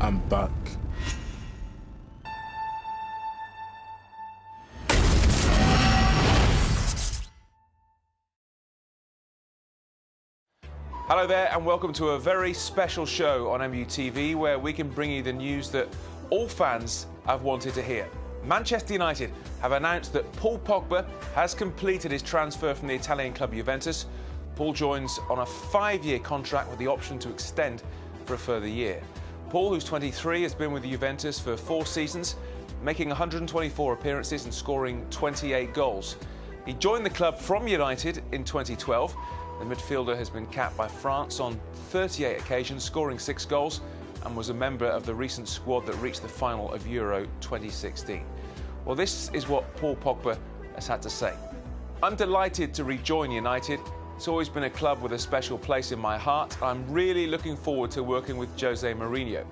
I'm back. Hello there and welcome to a very special show on MUTV where we can bring you the news that all fans have wanted to hear. Manchester United have announced that Paul Pogba has completed his transfer from the Italian club Juventus. Paul joins on a 5-year contract with the option to extend for a further year. Paul, who's 23, has been with Juventus for 4 seasons, making 124 appearances and scoring 28 goals. He joined the club from United in 2012. The midfielder has been capped by France on 38 occasions, scoring 6 goals, and was a member of the recent squad that reached the final of Euro 2016. Well, this is what Paul Pogba has had to say. I'm delighted to rejoin United. It's always been a club with a special place in my heart. I'm really looking forward to working with Jose Mourinho.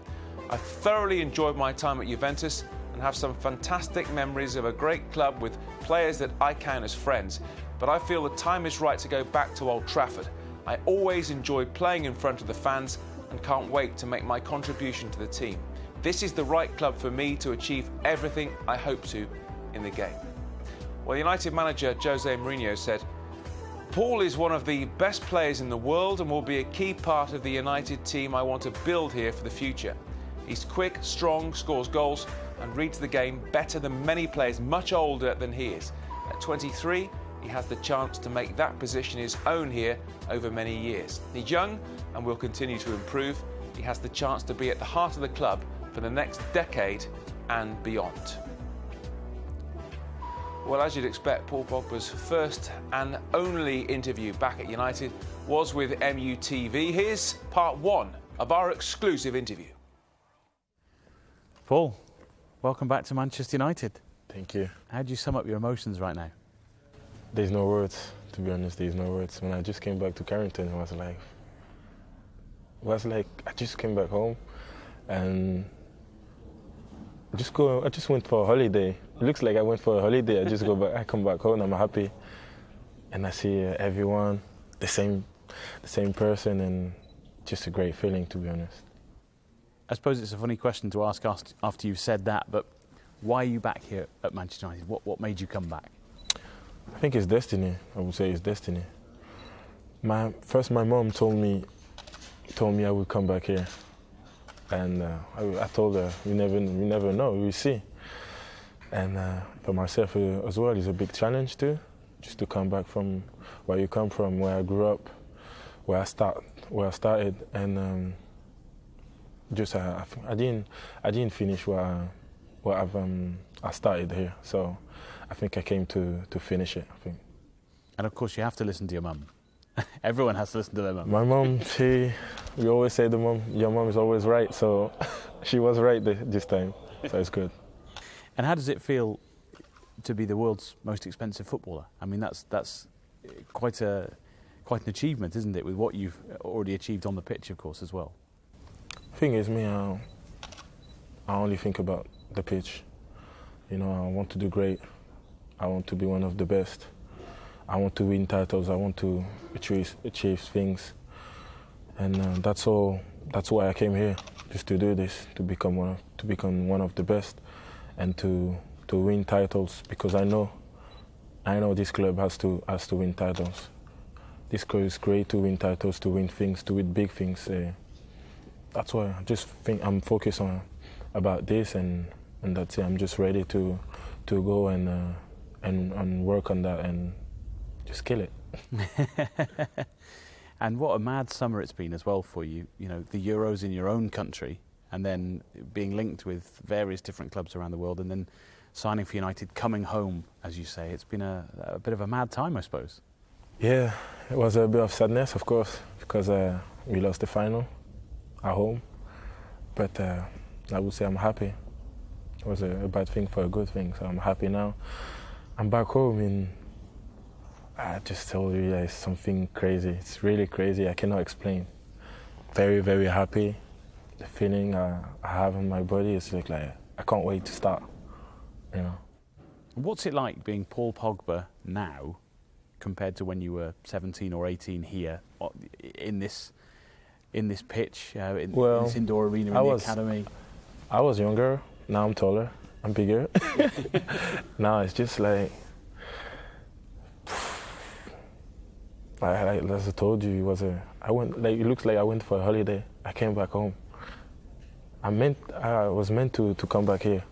I thoroughly enjoyed my time at Juventus and have some fantastic memories of a great club with players that I count as friends. But I feel the time is right to go back to Old Trafford. I always enjoyed playing in front of the fans and can't wait to make my contribution to the team. This is the right club for me to achieve everything I hope to in the game. Well, United manager Jose Mourinho said, Paul is one of the best players in the world and will be a key part of the United team I want to build here for the future. He's quick, strong, scores goals and reads the game better than many players much older than he is. At 23, he has the chance to make that position his own here over many years. He's young and will continue to improve. He has the chance to be at the heart of the club for the next decade and beyond. Well, as you'd expect, Paul Pogba's first and only interview back at United was with MUTV. Here's part 1 of our exclusive interview. Paul, welcome back to Manchester United. Thank you. How do you sum up your emotions right now? There's no words, to be honest, there's no words. When I just came back to Carrington, it was like I just came back home and I just went for a holiday. It looks like I went for a holiday. I come back home, I'm happy. And I see everyone, the same person, and just a great feeling, to be honest. I suppose it's a funny question to ask after you've said that, but why are you back here at Manchester United? What made you come back? I think it's destiny. I would say it's destiny. My mom told me I would come back here, and I told her, "You never know. We'll see." And for myself as well, it's a big challenge too, just to come back from where you come from, where I grew up, where I started, and I didn't finish what I started here. So I think I came to finish it, I think. And of course you have to listen to your mum. Everyone has to listen to their mum. My mum, we always say your mum is always right, so she was right this time, so it's good. And how does it feel to be the world's most expensive footballer? I mean, that's quite an achievement, isn't it, with what you've already achieved on the pitch, of course, as well? The thing is, I only think about the pitch. I want to do great. I want to be one of the best. I want to win titles. I want to achieve things, and that's all. That's why I came here, just to do this, to become one of the best, and to win titles. Because I know this club has to win titles. This club is great to win titles, to win things, to win big things. That's why I just think I'm focused on about this, and that's it. I'm just ready to go and work on that and just kill it. And what a mad summer it's been as well for you. The Euros in your own country, and then being linked with various different clubs around the world, and then signing for United, coming home, as you say. It's been a bit of a mad time, I suppose. Yeah, it was a bit of sadness, of course, because we lost the final at home. But I would say I'm happy. It was a bad thing for a good thing, so I'm happy now. I'm back home, and I just told you, it's something crazy. It's really crazy. I cannot explain. Very, very happy. The feeling I have in my body is like I can't wait to start. What's it like being Paul Pogba now compared to when you were 17 or 18 here in this in this pitch, in this indoor arena in the academy? I was younger. Now I'm taller. I'm bigger. Now it's just like as I told you, it looks like I went for a holiday. I came back home. I was meant to come back here.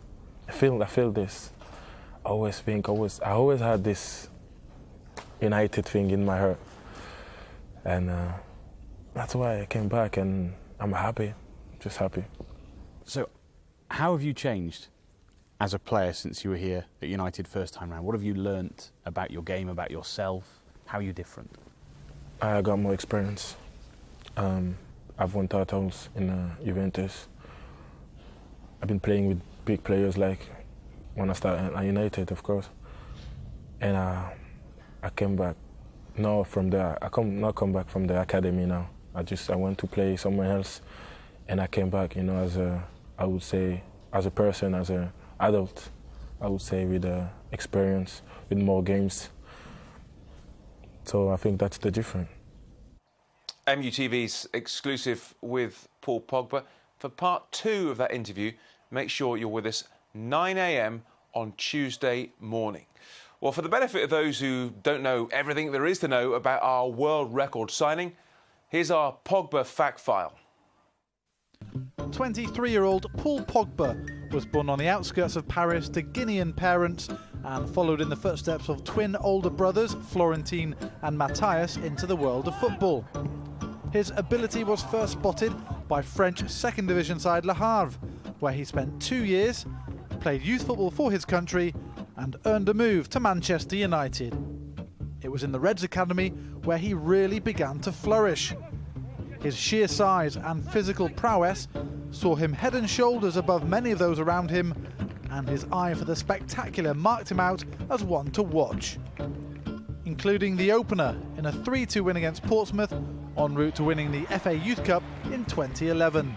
I feel this. I always had this United thing in my heart, and that's why I came back, and I'm happy, just happy. So, how have you changed as a player since you were here at United first time round? What have you learnt about your game, about yourself? How are you different? I got more experience. I've won titles in Juventus. I've been playing with big players like when I started at United, of course. And I came back. Now from there, not come back from the academy now. I went to play somewhere else, and I came back. As a person, as an adult, I would say with experience, with more games. So I think that's the difference. MUTV's exclusive with Paul Pogba. For part 2 of that interview, make sure you're with us 9 a.m. on Tuesday morning. Well, for the benefit of those who don't know everything there is to know about our world record signing, here's our Pogba fact file. 23-year-old Paul Pogba was born on the outskirts of Paris to Guinean parents and followed in the footsteps of twin older brothers, Florentine and Matthias, into the world of football. His ability was first spotted by French second division side Le Havre, where he spent 2 years, played youth football for his country and earned a move to Manchester United. It was in the Reds Academy where he really began to flourish. His sheer size and physical prowess saw him head and shoulders above many of those around him, and his eye for the spectacular marked him out as one to watch, including the opener in a 3-2 win against Portsmouth, en route to winning the FA Youth Cup in 2011.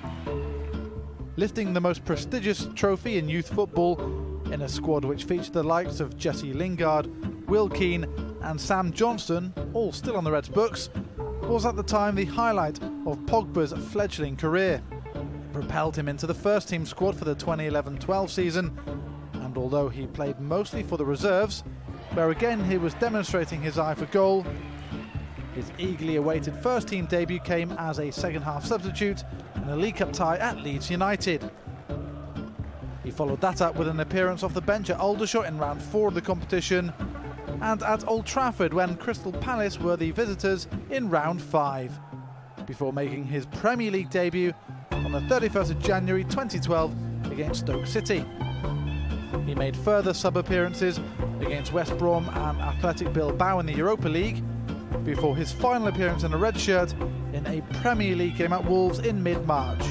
Lifting the most prestigious trophy in youth football in a squad which featured the likes of Jesse Lingard, Will Keane and Sam Johnston, all still on the Reds' books, was at the time the highlight of Pogba's fledgling career. It propelled him into the first team squad for the 2011-12 season, and although he played mostly for the reserves, where again he was demonstrating his eye for goal, his eagerly awaited first team debut came as a second half substitute in a League Cup tie at Leeds United. He followed that up with an appearance off the bench at Aldershot in round 4 of the competition, and at Old Trafford when Crystal Palace were the visitors in round 5, before making his Premier League debut on the 31st of January 2012 against Stoke City. He made further sub-appearances against West Brom and Athletic Bilbao in the Europa League, before his final appearance in a red shirt in a Premier League game at Wolves in mid-March.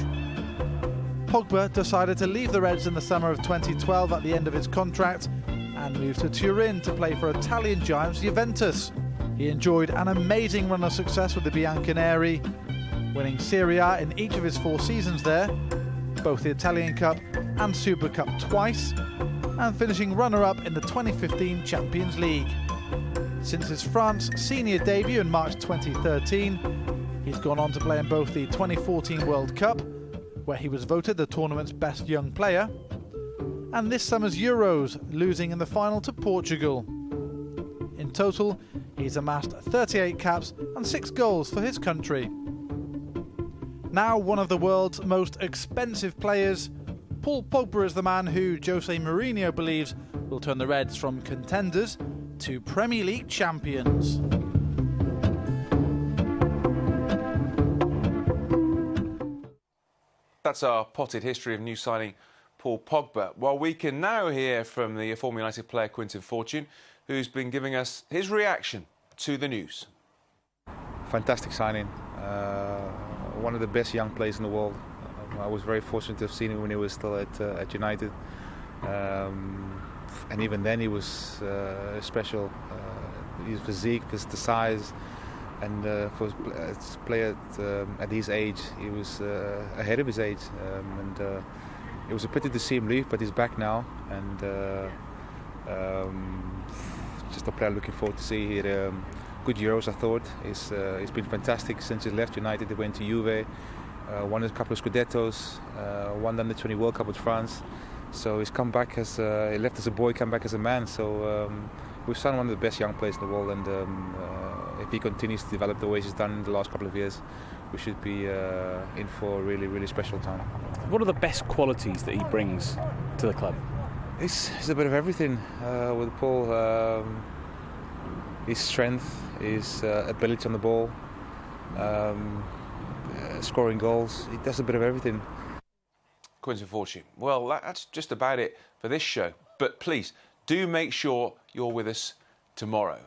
Pogba decided to leave the Reds in the summer of 2012 at the end of his contract and moved to Turin to play for Italian giants Juventus. He enjoyed an amazing run of success with the Bianconeri, winning Serie A in each of his 4 seasons there, both the Italian Cup and Super Cup twice, and finishing runner-up in the 2015 Champions League. Since his France senior debut in March 2013, he's gone on to play in both the 2014 World Cup, where he was voted the tournament's best young player, and this summer's Euros, losing in the final to Portugal. In total, he's amassed 38 caps and 6 goals for his country. Now one of the world's most expensive players, Paul Pogba is the man who Jose Mourinho believes will turn the Reds from contenders to Premier League champions. That's our potted history of new signing Paul Pogba. Well, we can now hear from the former United player Quinton Fortune, who's been giving us his reaction to the news. Fantastic signing. One of the best young players in the world. I was very fortunate to have seen him when he was still at United. And even then he was special. His physique, the size, and for a player at his age, he was ahead of his age. It was a pity to see him leave, but he's back now, and just a player looking forward to see here good Euros, I thought. It's been fantastic since he left United. He went to Juve, won a couple of Scudettos, won the Under-20 World Cup with France. So he's come back he left as a boy, come back as a man. So we've signed one of the best young players in the world, and if he continues to develop the way he's done in the last couple of years, we should be in for a really, really special time. What are the best qualities that he brings to the club? It's a bit of everything with Paul. His strength, his ability on the ball, scoring goals. He does a bit of everything. Quinton Fortune. Well, that's just about it for this show. But please, do make sure you're with us tomorrow.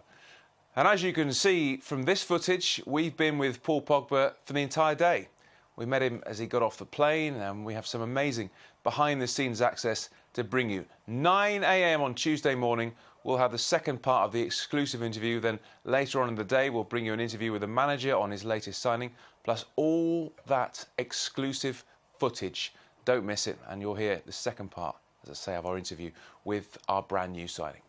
And as you can see from this footage, we've been with Paul Pogba for the entire day. We met him as he got off the plane, and we have some amazing behind-the-scenes access to bring you. 9 a.m. on Tuesday morning, we'll have the second part of the exclusive interview. Then later on in the day, we'll bring you an interview with the manager on his latest signing, plus all that exclusive footage. Don't miss it, and you'll hear the second part, as I say, of our interview with our brand new signing.